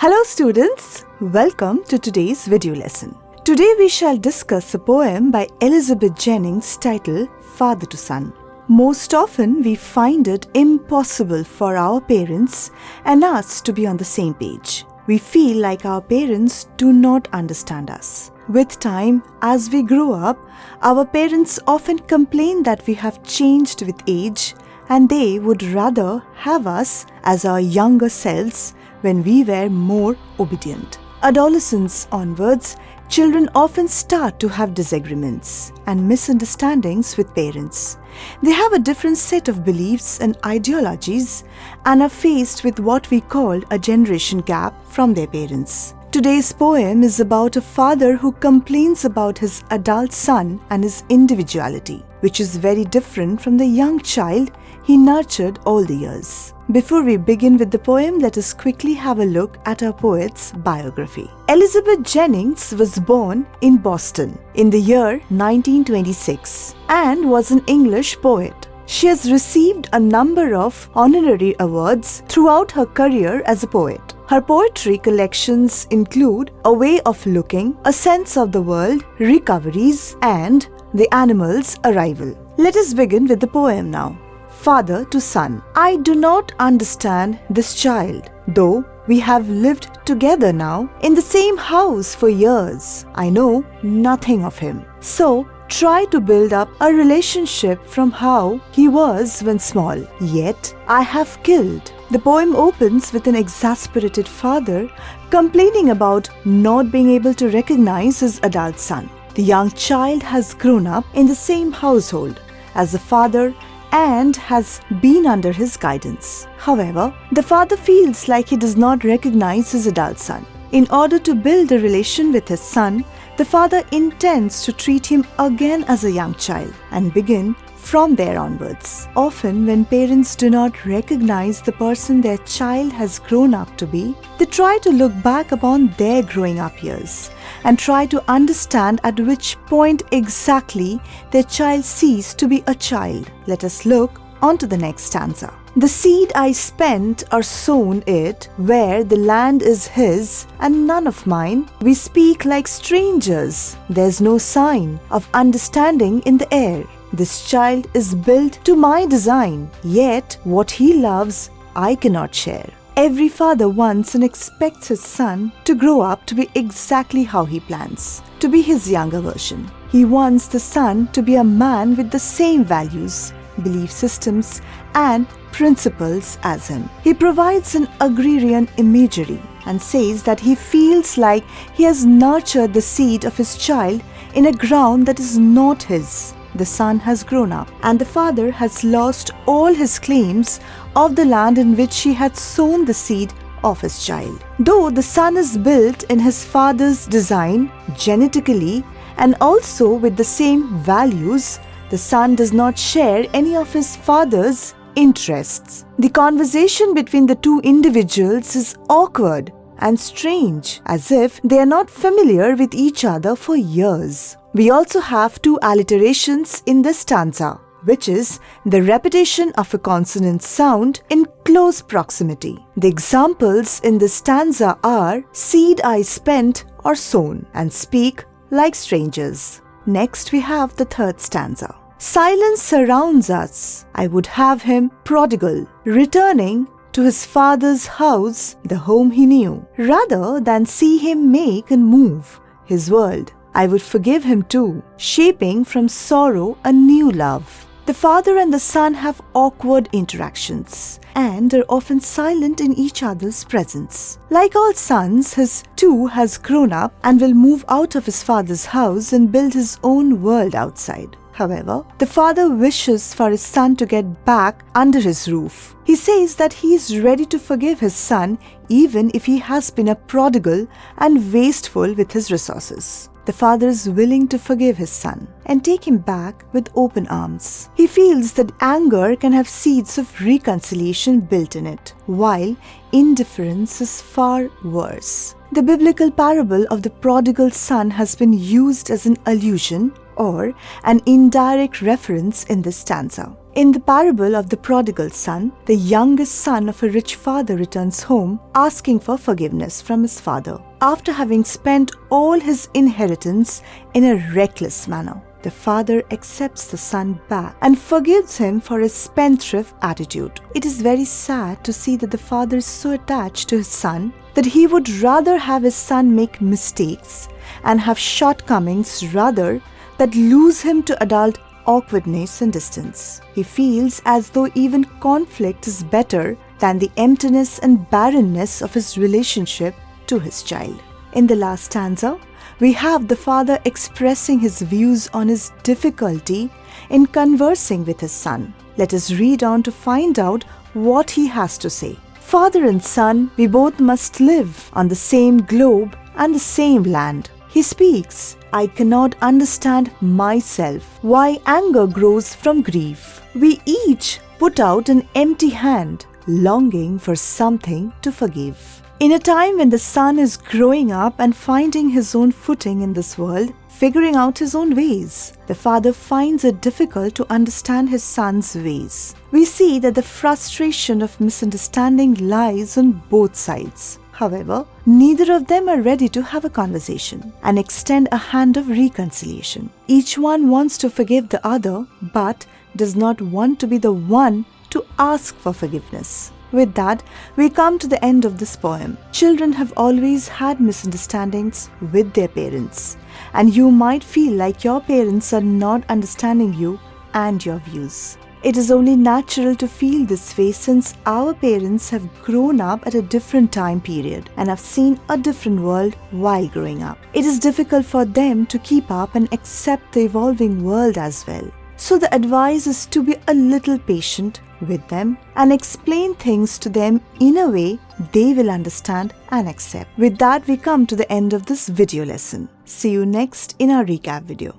Hello students, welcome to today's video lesson. Today we shall discuss a poem by Elizabeth Jennings titled Father to Son. Most often we find it impossible for our parents and us to be on the same page. We feel like our parents do not understand us. With time, as we grow up, our parents often complain that we have changed with age and they would rather have us as our younger selves when we were more obedient. Adolescence onwards, children often start to have disagreements and misunderstandings with parents. They have a different set of beliefs and ideologies and are faced with what we call a generation gap from their parents. Today's poem is about a father who complains about his adult son and his individuality, which is very different from the young child he nurtured all the years. Before we begin with the poem, let us quickly have a look at our poet's biography. Elizabeth Jennings was born in Boston in the year 1926 and was an English poet. She has received a number of honorary awards throughout her career as a poet. Her poetry collections include A Way of Looking, A Sense of the World, Recoveries, and The Animal's Arrival. Let us begin with the poem now. Father to Son. I do not understand this child, though we have lived together now in the same house for years. I know nothing of him. So, try to build up a relationship from how he was when small. Yet, I have killed. The poem opens with an exasperated father complaining about not being able to recognize his adult son. The young child has grown up in the same household as the father and has been under his guidance. However, the father feels like he does not recognize his adult son. In order to build a relation with his son, the father intends to treat him again as a young child and begin from there onwards. Often, when parents do not recognize the person their child has grown up to be, they try to look back upon their growing up years and try to understand at which point exactly their child ceased to be a child. Let us look on to the next stanza. The seed I spent or sown it, where the land is his and none of mine. We speak like strangers. There's no sign of understanding in the air. This child is built to my design, yet what he loves I cannot share. Every father wants and expects his son to grow up to be exactly how he plans, to be his younger version. He wants the son to be a man with the same values, belief systems, and principles as him. He provides an agrarian imagery and says that he feels like he has nurtured the seed of his child in a ground that is not his. The son has grown up and the father has lost all his claims of the land in which he had sown the seed of his child. Though the son is built in his father's design genetically and also with the same values, the son does not share any of his father's interests. The conversation between the two individuals is awkward and strange, as if they are not familiar with each other for years. We also have two alliterations in this stanza, which is the repetition of a consonant sound in close proximity. The examples in this stanza are seed I spent or sown and speak like strangers. Next we have the third stanza. Silence surrounds us. I would have him prodigal, returning to his father's house, the home he knew, rather than see him make and move his world. I would forgive him too, shaping from sorrow a new love. The father and the son have awkward interactions and are often silent in each other's presence. Like all sons, his too has grown up and will move out of his father's house and build his own world outside. However, the father wishes for his son to get back under his roof. He says that he is ready to forgive his son even if he has been a prodigal and wasteful with his resources. The father is willing to forgive his son and take him back with open arms. He feels that anger can have seeds of reconciliation built in it, while indifference is far worse. The biblical parable of the prodigal son has been used as an allusion or an indirect reference in this stanza. In the parable of the prodigal son, the youngest son of a rich father returns home asking for forgiveness from his father after having spent all his inheritance in a reckless manner. The father accepts the son back and forgives him for his spendthrift attitude. It is very sad to see that the father is so attached to his son that he would rather have his son make mistakes and have shortcomings rather than lose him to adult awkwardness and distance. He feels as though even conflict is better than the emptiness and barrenness of his relationship to his child. In the last stanza, we have the father expressing his views on his difficulty in conversing with his son. Let us read on to find out what he has to say. Father and son, we both must live on the same globe and the same land. He speaks, I cannot understand myself why anger grows from grief. We each put out an empty hand, longing for something to forgive. In a time when the son is growing up and finding his own footing in this world, figuring out his own ways, the father finds it difficult to understand his son's ways. We see that the frustration of misunderstanding lies on both sides. However, neither of them are ready to have a conversation and extend a hand of reconciliation. Each one wants to forgive the other, but does not want to be the one to ask for forgiveness. With that, we come to the end of this poem. Children have always had misunderstandings with their parents, and you might feel like your parents are not understanding you and your views. It is only natural to feel this way since our parents have grown up at a different time period and have seen a different world while growing up. It is difficult for them to keep up and accept the evolving world as well. So the advice is to be a little patient with them and explain things to them in a way they will understand and accept. With that, we come to the end of this video lesson. See you next in our recap video.